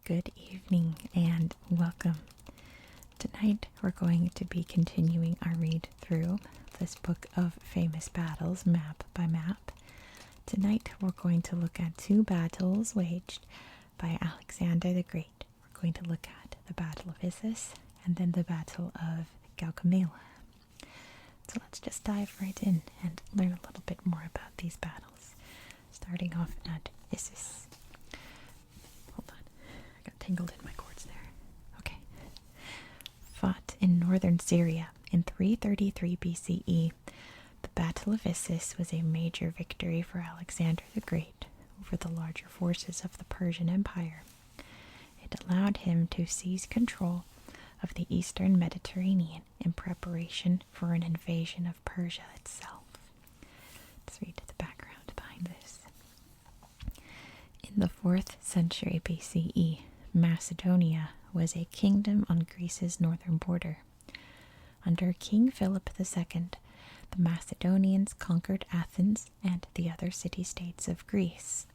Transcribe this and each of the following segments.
Good evening and welcome. Tonight we're going to be continuing our read through this book of famous battles, map by map. Tonight we're going to look at two battles waged by Alexander the Great. We're going to look at the Battle of Issus and then the Battle of Gaugamela. So let's just dive right in and learn a little bit more about these battles. Starting off at Issus. Hold on, I got tangled in my cords there. Okay. Fought in northern Syria in 333 BCE, the Battle of Issus was a major victory for Alexander the Great over the larger forces of the Persian Empire. It allowed him to seize control of the eastern Mediterranean in preparation for an invasion of Persia itself. Let's read the background behind this. In the 4th century BCE, Macedonia was a kingdom on Greece's northern border. Under King Philip II, the Macedonians conquered Athens and the other city-states of Greece.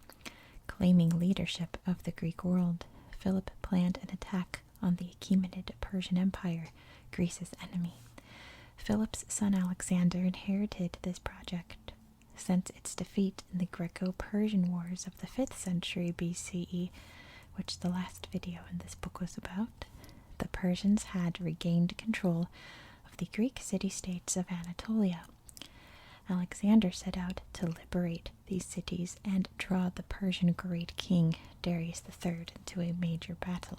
Claiming leadership of the Greek world, Philip planned an attack on the Achaemenid Persian Empire, Greece's enemy. Philip's son Alexander inherited this project. Since its defeat in the Greco-Persian Wars of the 5th century BCE, which the last video in this book was about, the Persians had regained control of the Greek city-states of Anatolia. Alexander set out to liberate these cities and draw the Persian great king Darius III into a major battle.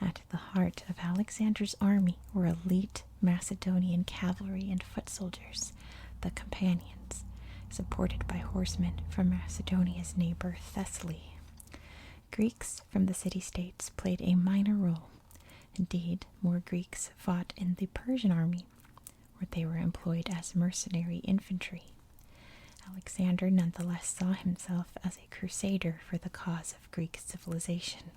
At the heart of Alexander's army were elite Macedonian cavalry and foot soldiers, the Companions, supported by horsemen from Macedonia's neighbor Thessaly. Greeks from the city-states played a minor role. Indeed, more Greeks fought in the Persian army, where they were employed as mercenary infantry. Alexander nonetheless saw himself as a crusader for the cause of Greek civilization.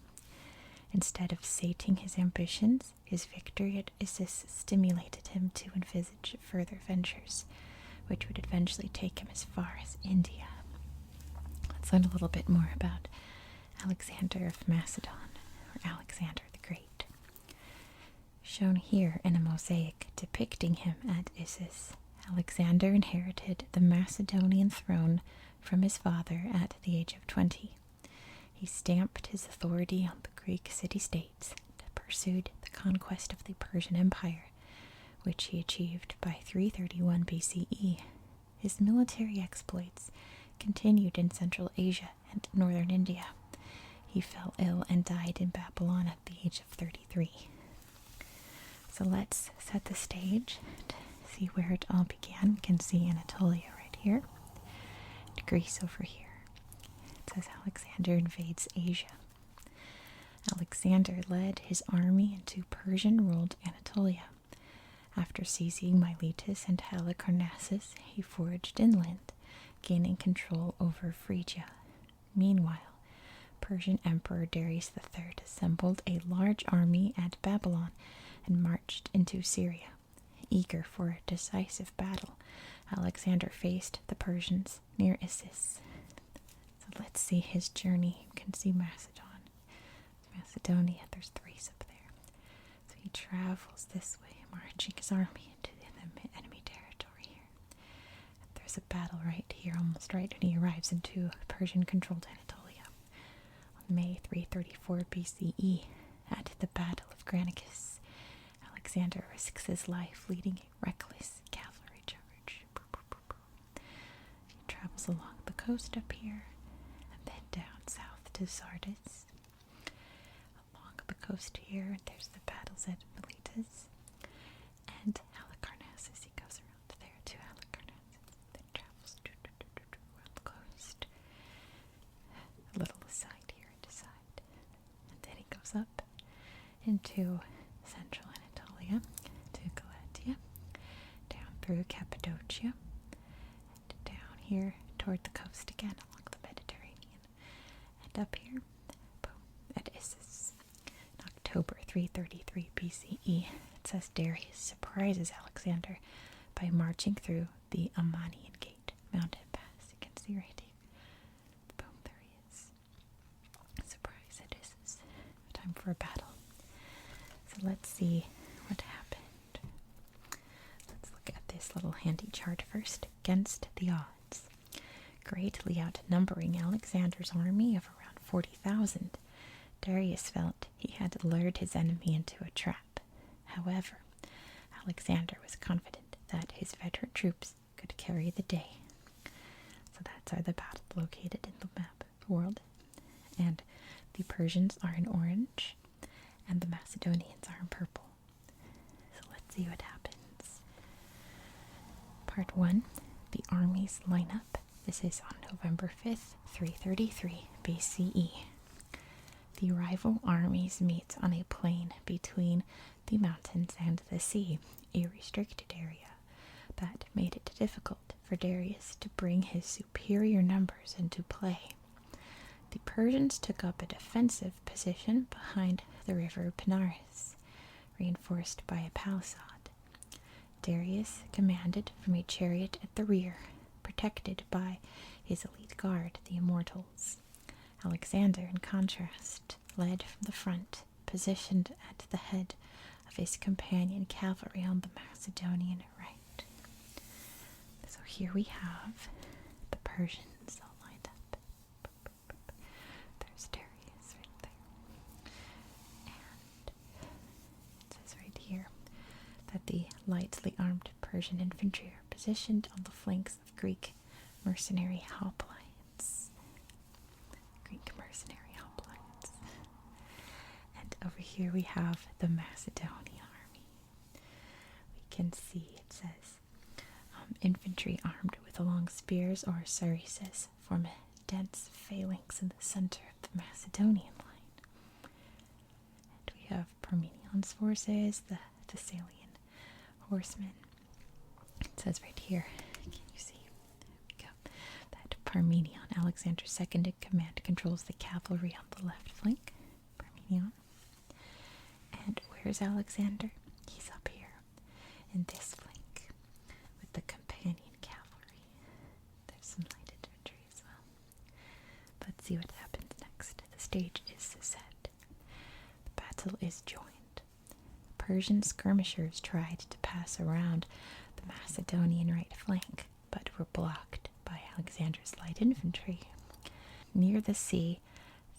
Instead of sating his ambitions, his victory at Issus stimulated him to envisage further ventures, which would eventually take him as far as India. Let's learn a little bit more about Alexander of Macedon, or Alexander the Great. Shown here in a mosaic depicting him at Issus, Alexander inherited the Macedonian throne from his father at the age of 20. He stamped his authority on the Greek city-states and pursued the conquest of the Persian Empire, which he achieved by 331 BCE. His military exploits continued in Central Asia and northern India. He fell ill and died in Babylon at the age of 33. So let's set the stage and see where it all began. We can see Anatolia right here, and Greece over here. It says Alexander invades Asia. Alexander led his army into Persian-ruled Anatolia. After seizing Miletus and Halicarnassus, he forged inland, gaining control over Phrygia. Meanwhile, Persian Emperor Darius III assembled a large army at Babylon and marched into Syria. Eager for a decisive battle, Alexander faced the Persians near Issus. So let's see his journey. You can see Macedon. Macedonia, there's Thrace up there. So he travels this way, marching his army into the enemy territory here. And there's a battle right here, almost right when he arrives into Persian-controlled Anatolia. On May 334 BCE, at the Battle of Granicus, Alexander risks his life leading a reckless cavalry charge. He travels along the coast up here, and then down south to Sardis. Along the coast here, and there's the battles at Miletus and Halicarnassus. He goes around there to Halicarnassus, then travels around the coast. A little aside here and aside. And then he goes up into central Anatolia to Galatia, down through Cappadocia, and down here toward the coast again along the Mediterranean, and up here, boom, at Issus. In October 333 BCE, it says Darius surprises Alexander by marching through the Ammanian Gate mountain pass. You can see right here. Boom, there he is. Surprise at Issus. time for a battle. So let's see what happened. Let's look at this little handy chart first. Against the odds. Greatly outnumbering Alexander's army of around 40,000, Darius felt he had lured his enemy into a trap. However, Alexander was confident that his veteran troops could carry the day. So that's how the battle located in the map of the world. And the Persians are in orange, and the Macedonians are in purple. So let's see what happens. Part 1, the armies line up. This is on November 5th, 333 BCE. The rival armies meet on a plain between the mountains and the sea, a restricted area that made it difficult for Darius to bring his superior numbers into play. The Persians took up a defensive position behind the river Panaris, reinforced by a palisade. Darius commanded from a chariot at the rear, protected by his elite guard, the Immortals. Alexander, in contrast, led from the front, positioned at the head of his companion cavalry on the Macedonian right. So here we have the Persians all lined up. There's Darius right there. And it says right here that the lightly armed Persian infantry are positioned on the flanks of Greek mercenary hoplites. And over here we have the Macedonian army. We can see it says infantry armed with long spears or sarissas form a dense phalanx in the center of the Macedonian line. And we have Parmenion's forces, the Thessalian horsemen. It says right here, can you see? There we go. That Parmenion, Alexander's second in command, controls the cavalry on the left flank. Parmenion. And where's Alexander? He's up here in this flank with the companion cavalry. There's some light infantry as well. Let's see what happens next. The stage is set. The battle is joined. Persian skirmishers tried to pass around the Macedonian right flank, but were blocked by Alexander's light infantry. Near the sea,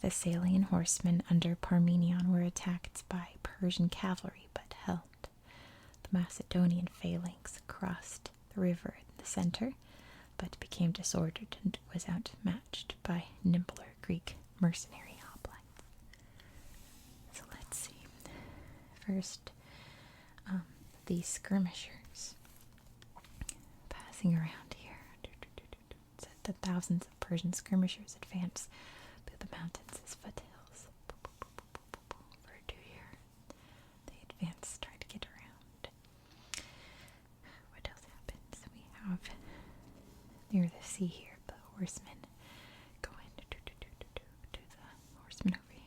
the Thessalian horsemen under Parmenion were attacked by Persian cavalry but held. The Macedonian phalanx crossed the river in the center, but became disordered and was outmatched by nimbler Greek mercenary hoplites. So let's see. First, these skirmishers passing around here. It said that thousands of Persian skirmishers advanced through the mountains as foothills. Over to here. They advance, try to get around. What else happens? We have near the sea here, the horsemen going to the horsemen over here.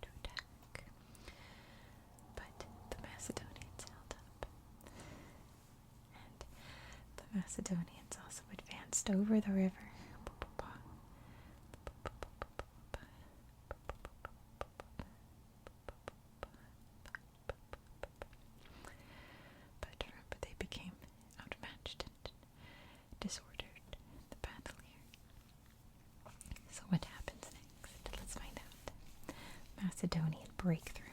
To attack. But the Macedonians held up. And the Macedonians also advanced over the river. But remember, they became outmatched and disordered in the battle here. So what happens next? Let's find out. Macedonian breakthrough.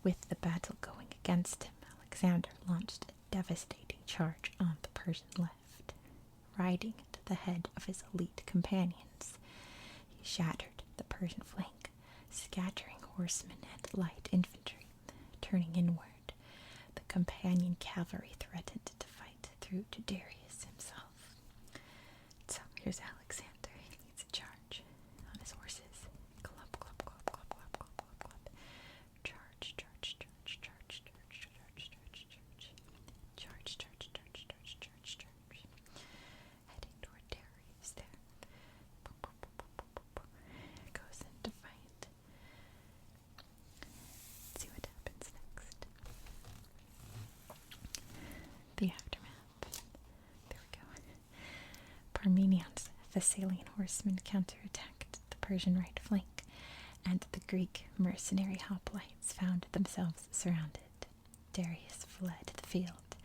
With the battle going against him, Alexander launched a devastating charge on the Persian left. Riding at the head of his elite companions, he shattered the Persian flank, scattering horsemen and light infantry. Turning inward, the companion cavalry threatened to fight through to Darius himself. So here's Alexander. He leads a charge on his horses. Club, club, club, club, club, club, club, club. Charge, charge, charge, charge, charge, charge, charge, charge. Charge, charge, charge, charge, charge, charge. Heading toward Darius there. Goes into fight. Let's see what happens next. The aftermath. There we go. Thessalian horsemen counterattacked the Persian right flank, and the Greek mercenary hoplites found themselves surrounded. Darius fled the field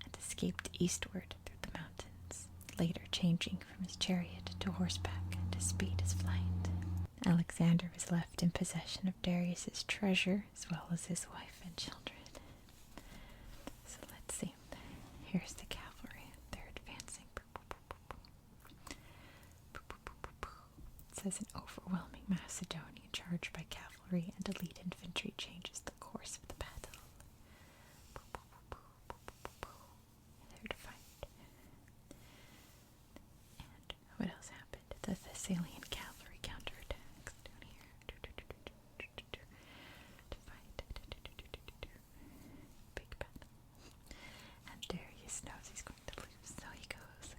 and escaped eastward through the mountains, later changing from his chariot to horseback to speed his flight. Alexander was left in possession of Darius's treasure as well as his wife and children. So let's see. Here's the cavalry. They're advancing. It says an overwhelming Macedonian charge by cavalry and elite infantry changes the course of the battle. There to fight. And what else happened? The Thessalian cavalry counterattacks down here. To fight. Big battle. And Darius knows he's going to lose, so he goes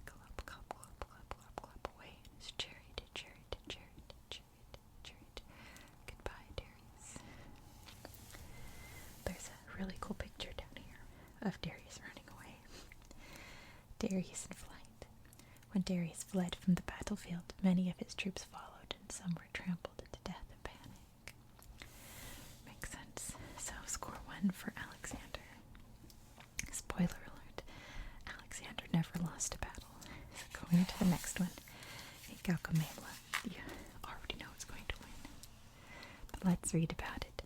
away in his chariot. Goodbye, Darius. There's a really cool picture down here of Darius running away. Darius in flight. When Darius fled from the battlefield, many of his troops followed, and some were trampled to death in panic. Makes sense. So, score 1 for Alexander. Spoiler alert, Alexander never lost a battle. So going into the next one, Gaugamela. You already know it's going to win. But let's read about it.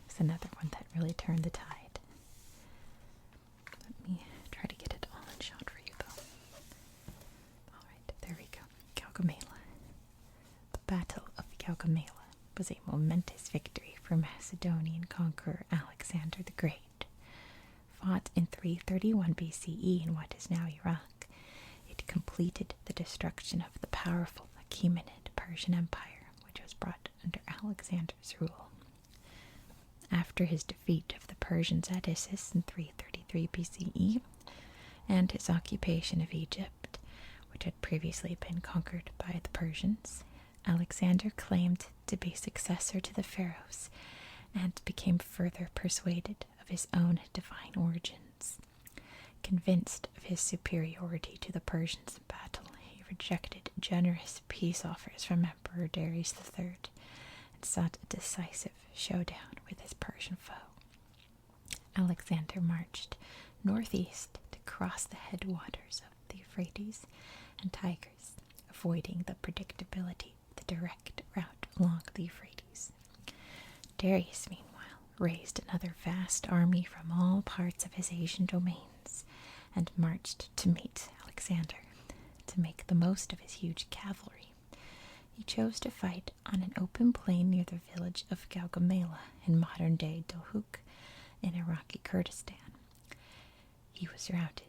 It's another one that really turned the tide. Let me try to get it all in shot for you, though. Alright, there we go. Gaugamela. The Battle of Gaugamela was a momentous victory for Macedonian conqueror Alexander the Great. Fought in 331 BCE in what is now Iraq, it completed the destruction of the powerful Achaemenid Persian Empire, which was brought under Alexander's rule. After his defeat of the Persians at Issus in 333 BCE, and his occupation of Egypt, which had previously been conquered by the Persians, Alexander claimed to be successor to the pharaohs and became further persuaded of his own divine origins. Convinced of his superiority to the Persians in battle, he rejected generous peace offers from Emperor Darius III and sought a decisive showdown with his Persian foe. Alexander marched northeast to cross the headwaters of the Euphrates and Tigris, avoiding the predictability of the direct route along the Euphrates. Darius, meanwhile, raised another vast army from all parts of his Asian domains and marched to meet Alexander. To make the most of his huge cavalry, he chose to fight on an open plain near the village of Gaugamela in modern-day Dohuk in Iraqi Kurdistan. He was routed.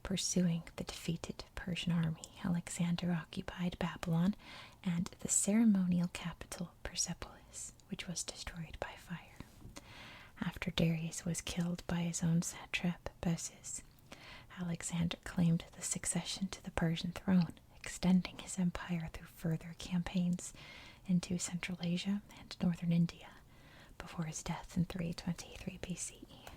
Pursuing the defeated Persian army, Alexander occupied Babylon and the ceremonial capital Persepolis, which was destroyed by fire. After Darius was killed by his own satrap, Bessus, Alexander claimed the succession to the Persian throne, extending his empire through further campaigns into Central Asia and northern India, before his death in 323 BCE.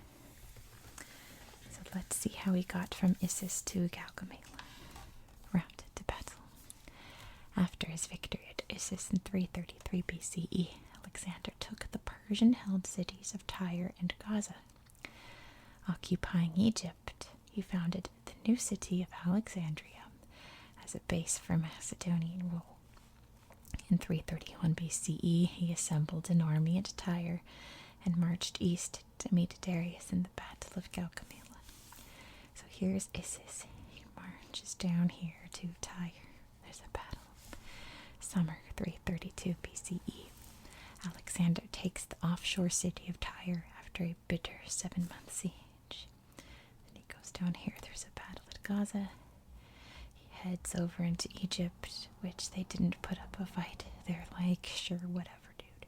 So let's see how he got from Issus to Gaugamela. Route to battle. After his victory at Issus in 333 BCE, Alexander took the Persian-held cities of Tyre and Gaza. Occupying Egypt, he founded the new city of Alexandria as a base for Macedonian rule. In 331 BCE, he assembled an army at Tyre and marched east to meet Darius in the Battle of Gaugamela. So here's Issus. He marches down here to Tyre. There's a battle. Summer 332 BCE. Alexander takes the offshore city of Tyre after a bitter 7-month siege. Then he goes down here. There's a battle at Gaza. He heads over into Egypt, which they didn't put up a fight. They're like, sure, whatever, dude.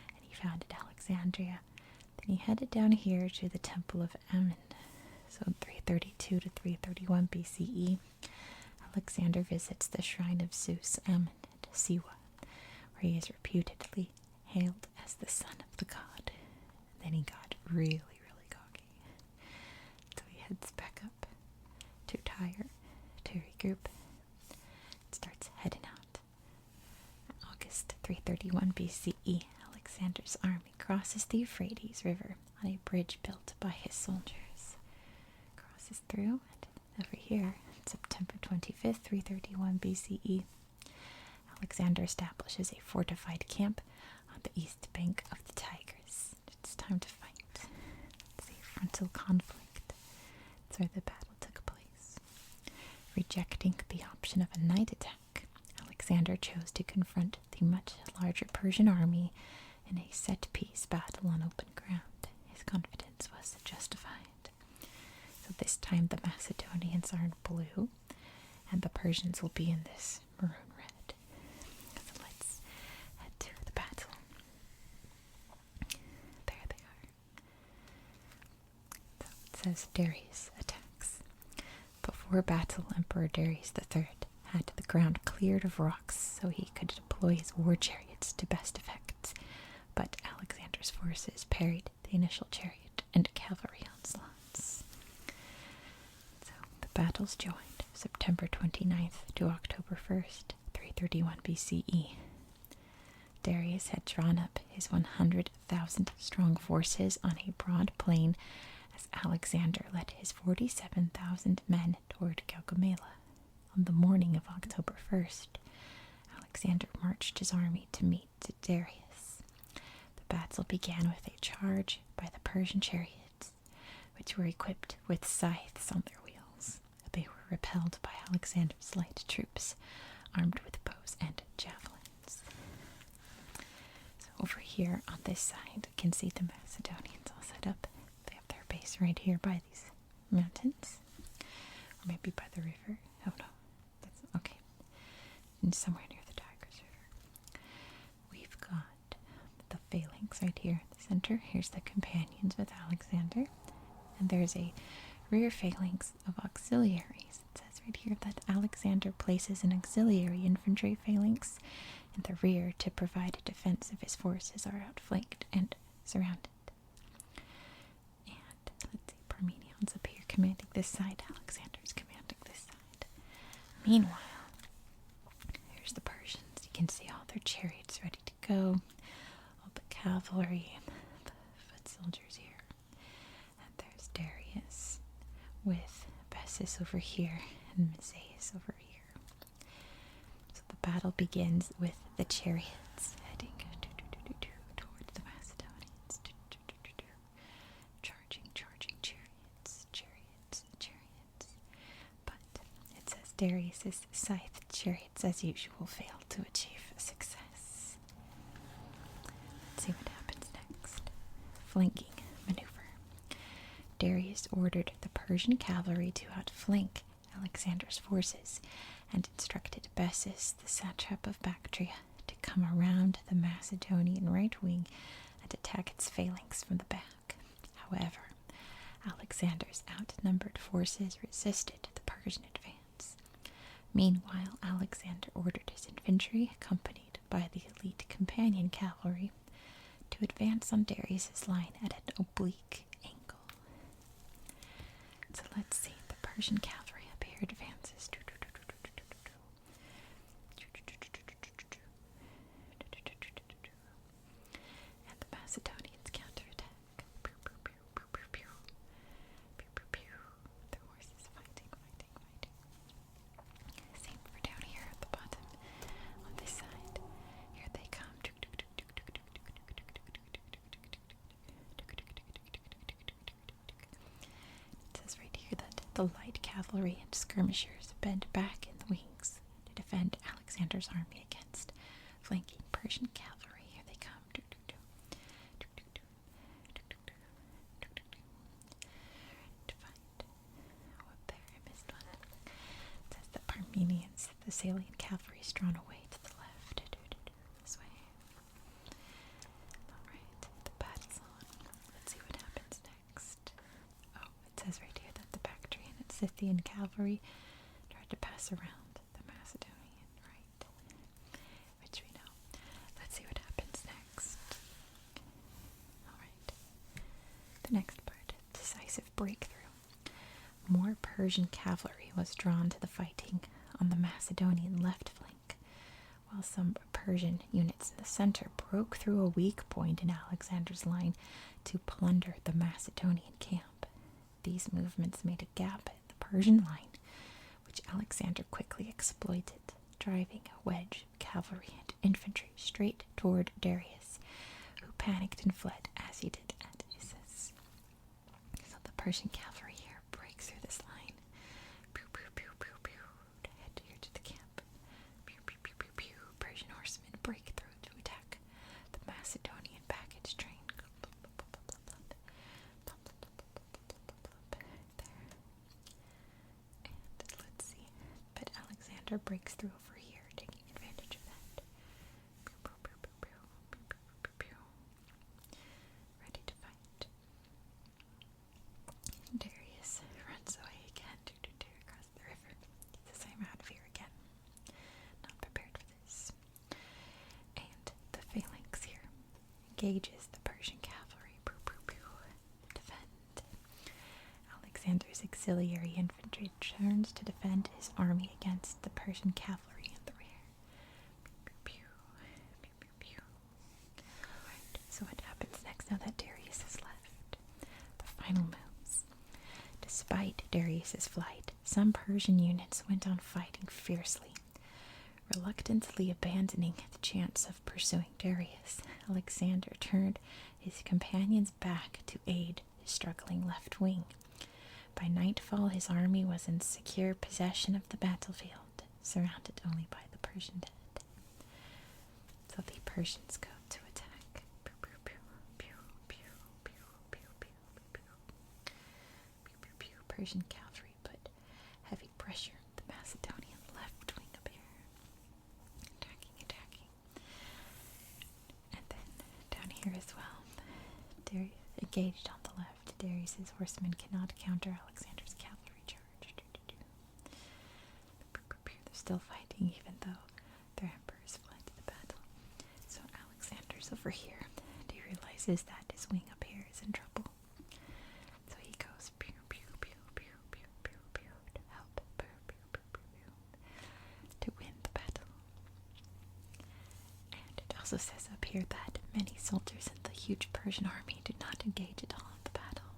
And he founded Alexandria. Then he headed down here to the Temple of Ammon. So in 332 to 331 BCE, Alexander visits the shrine of Zeus Ammon at Siwa, where he is reputedly hailed as the son of the god. Then he got really, really cocky. So he heads back up to Tyre to regroup and starts heading out 331 BCE, Alexander's army crosses the Euphrates River on a bridge built by his soldiers. Crosses through, and over here, September 25th, 331 BCE, Alexander establishes a fortified camp on the east bank of the Tigris. It's time to fight. It's a frontal conflict. That's where the battle took place. Rejecting the option of a night attack, Alexander chose to confront the much larger Persian army in a set-piece battle on open ground. His confidence was justified. So this time the Macedonians are in blue, and the Persians will be in this maroon red. So let's head to the battle. There they are. So it says Darius attacks. Before battle, Emperor Darius III had the ground cleared of rocks so he could deploy his war chariots to best effect, but Alexander's forces parried the initial chariot and cavalry onslaughts. So the battles joined September 29th to October 1st, 331 BCE. Darius had drawn up his 100,000 strong forces on a broad plain as Alexander led his 47,000 men toward Gaugamela. On the morning of October 1st, Alexander marched his army to meet Darius. The battle began with a charge by the Persian chariots, which were equipped with scythes on their wheels. They were repelled by Alexander's light troops, armed with bows and javelins. So over here on this side, you can see the Macedonians all set up. They have their base right here by these mountains, or maybe by the river. Oh no, that's okay. And somewhere near the Tigris River. We've got the phalanx right here in the center. Here's the companions with Alexander. And there's a rear phalanx of auxiliaries. It says right here that Alexander places an auxiliary infantry phalanx in the rear to provide a defense if his forces are outflanked and surrounded. And let's see, Parmenions up here commanding this side. Alexander's commanding this side. Meanwhile, here's the Persians. You can see all their chariots ready to go, all the cavalry, the foot soldiers here. And there's Darius with Bessus over here and Mazaeus over here. So the battle begins with the chariots heading towards the Macedonians. Charging chariots. But it says Darius's scythe chariots, as usual, fail to achieve success. Let's see what happens next. Flanking maneuver. Darius ordered the Persian cavalry to outflank Alexander's forces and instructed Bessus, the satrap of Bactria, to come around the Macedonian right wing and attack its phalanx from the back. However, Alexander's outnumbered forces resisted the Persian advance. Meanwhile, Alexander ordered his infantry, accompanied by the elite companion cavalry, to advance on Darius's line at an oblique angle. So let's see, the Persian cavalry up here advances. And the Macedonians counterattack. The horses fighting. Same for down here at the bottom. On this side, here they come. It says right here that the light cavalry and skirmishers bend back in the wings to defend Alexander's army against flanking Persian cavalry. Here they come. To fight. Oh, up there, I missed one. It says that Parmenians, the Salian cavalry, is drawn away to the left. This way. Alright, the battle's on. Let's see what happens next. Oh, it says right here that the Bactrian and Scythian cavalry tried to pass around the Macedonian right, which we know. Let's see what happens next. Alright, the next part, decisive breakthrough. More Persian cavalry was drawn to the fighting on the Macedonian left flank, while some Persian units in the center broke through a weak point in Alexander's line to plunder the Macedonian camp. These movements made a gap in the Persian line, which Alexander quickly exploited, driving a wedge of cavalry and infantry straight toward Darius, who panicked and fled as he did at Issus. So the Persian cavalry here breaks through this line. Pew, pew, pew, pew, pew, to head here to the camp. Pew, pew, pew, pew, pew. Persian horsemen break through to attack the Macedonian baggage train. And let's see. But Alexander breaks through over here, taking advantage of that. Ready to fight. Darius runs away again across the river. He says, I'm out of here again. Not prepared for this. And the phalanx here engages the Persian cavalry. Defend. Alexander's auxiliary infantry turns to defend his army against the Persian cavalry in the rear. Alright, so what happens next now that Darius has left? The final moves. Despite Darius's flight, some Persian units went on fighting fiercely. Reluctantly abandoning the chance of pursuing Darius, Alexander turned his companions back to aid his struggling left wing. By nightfall, his army was in secure possession of the battlefield, surrounded only by the Persian dead. So the Persians go to attack. Persian cavalry put heavy pressure on the Macedonian left wing up here. Attacking. And then down here as well. Darius engaged on the left. Darius's horsemen cannot counter Alexander's cavalry charge. They're still fighting even though their emperor has fled to the battle. So Alexander's over here. He realizes that his wing up here is in trouble. So he goes pew pew pew pew pew pew pew to help to win the battle. And it also says up here that many soldiers in the huge Persian army did not engage at all in the battle.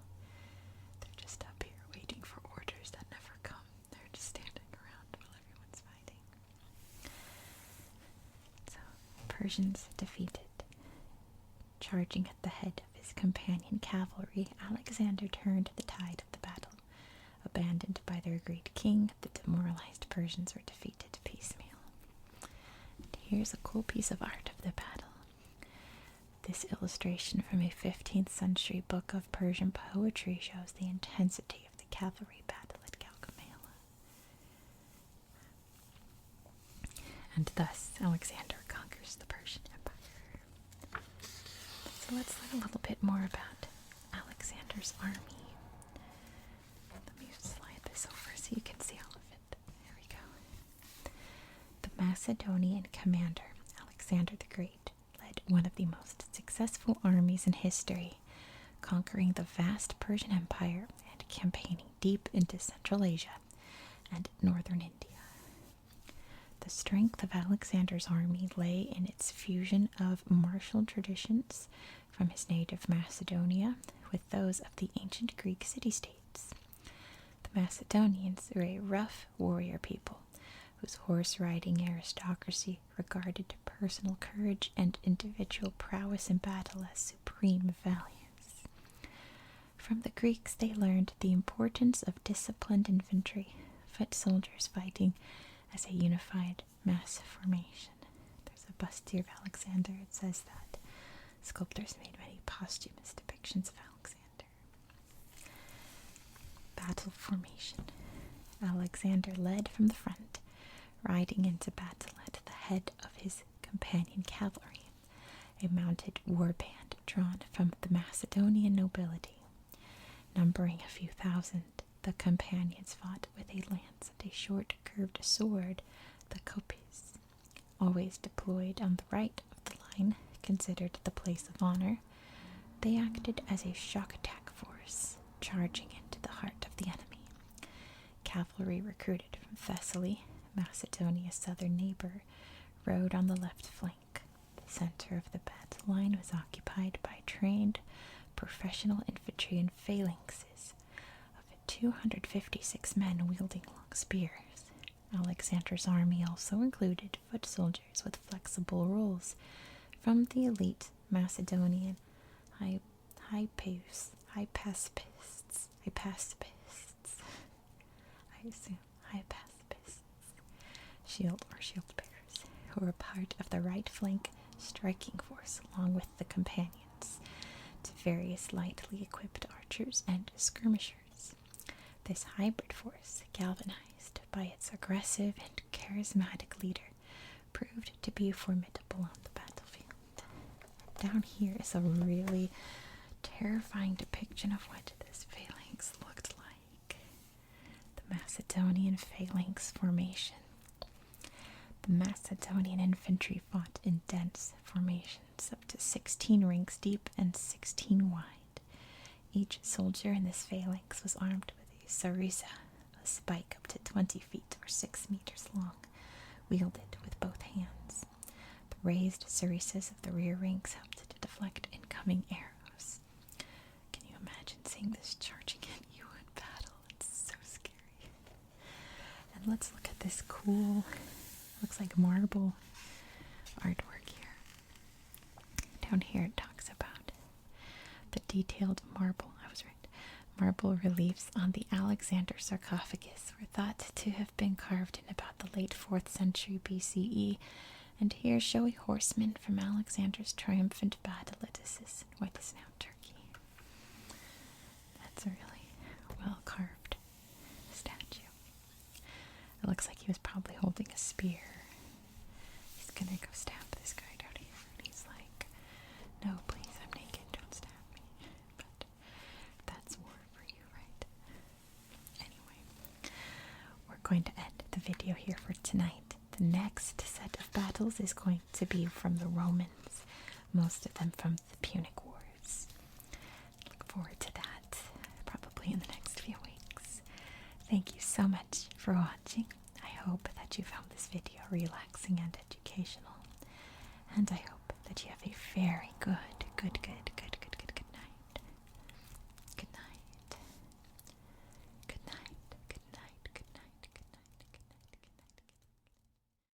They're just up here waiting for orders that never come. They're just standing around while everyone's fighting. So, Persians defeated. Charging at the head of his companion cavalry, Alexander turned the tide of the battle. Abandoned by their great king, the demoralized Persians were defeated piecemeal. And here's a cool piece of art of the battle. This illustration from a 15th century book of Persian poetry shows the intensity of the cavalry battle at Gaugamela. And thus, Alexander conquers the Persian Empire. So let's learn a little bit more about Alexander's army. Let me slide this over so you can see all of it. There we go. The Macedonian commander, Alexander the Great, led one of the most successful armies in history, conquering the vast Persian Empire and campaigning deep into Central Asia and northern India. The strength of Alexander's army lay in its fusion of martial traditions from his native Macedonia with those of the ancient Greek city-states. The Macedonians were a rough warrior people whose horse-riding aristocracy regarded personal courage and individual prowess in battle as supreme values. From the Greeks they learned the importance of disciplined infantry, foot soldiers fighting as a unified mass formation. There's a bust here of Alexander. It says that sculptors made many posthumous depictions of Alexander. Battle formation. Alexander led from the front, riding into battle at the head of his companion cavalry, a mounted war band drawn from the Macedonian nobility. Numbering a few thousand, the companions fought with a lance and a short curved sword, the kopis, always deployed on the right of the line, considered the place of honor. They acted as a shock attack force, charging into the heart of the enemy. Cavalry recruited from Thessaly, Macedonia's southern neighbor, road on the left flank. The center of the battle line was occupied by trained professional infantry and phalanxes of 256 men wielding long spears. Alexander's army also included foot soldiers with flexible roles from the elite Macedonian hypaspists, shield bearers, who were part of the right flank striking force along with the companions to various lightly equipped archers and skirmishers. This hybrid force, galvanized by its aggressive and charismatic leader, proved to be formidable on the battlefield. Down here is a really terrifying depiction of what this phalanx looked like. The Macedonian phalanx formation. The Macedonian infantry fought in dense formations up to 16 ranks deep and 16 wide. Each soldier in this phalanx was armed with a sarissa, a spike up to 20 feet or 6 meters long, wielded with both hands. The raised sarissas of the rear ranks helped to deflect incoming arrows. Can you imagine seeing this charging at you in battle? It's so scary. And let's look at this cool, looks like marble artwork here. Down here it talks about the detailed marble reliefs on the Alexander sarcophagus were thought to have been carved in about the late 4th century BCE, and here show a horseman from Alexander's triumphant battle at Issus in what is now Turkey. That's a really well carved statue. It looks like he was probably holding a spear. He's gonna go stab this guy down here, and he's like, "No, please, I'm naked, don't stab me." But that's war for you, right? Anyway, we're going to end the video here for tonight. The next set of battles is going to be from the Romans, most of them from the Punic Wars. Look forward to that, probably in the next few weeks. Thank you so much for watching. I hope that you found this video relaxing and educational, and I hope that you have a very good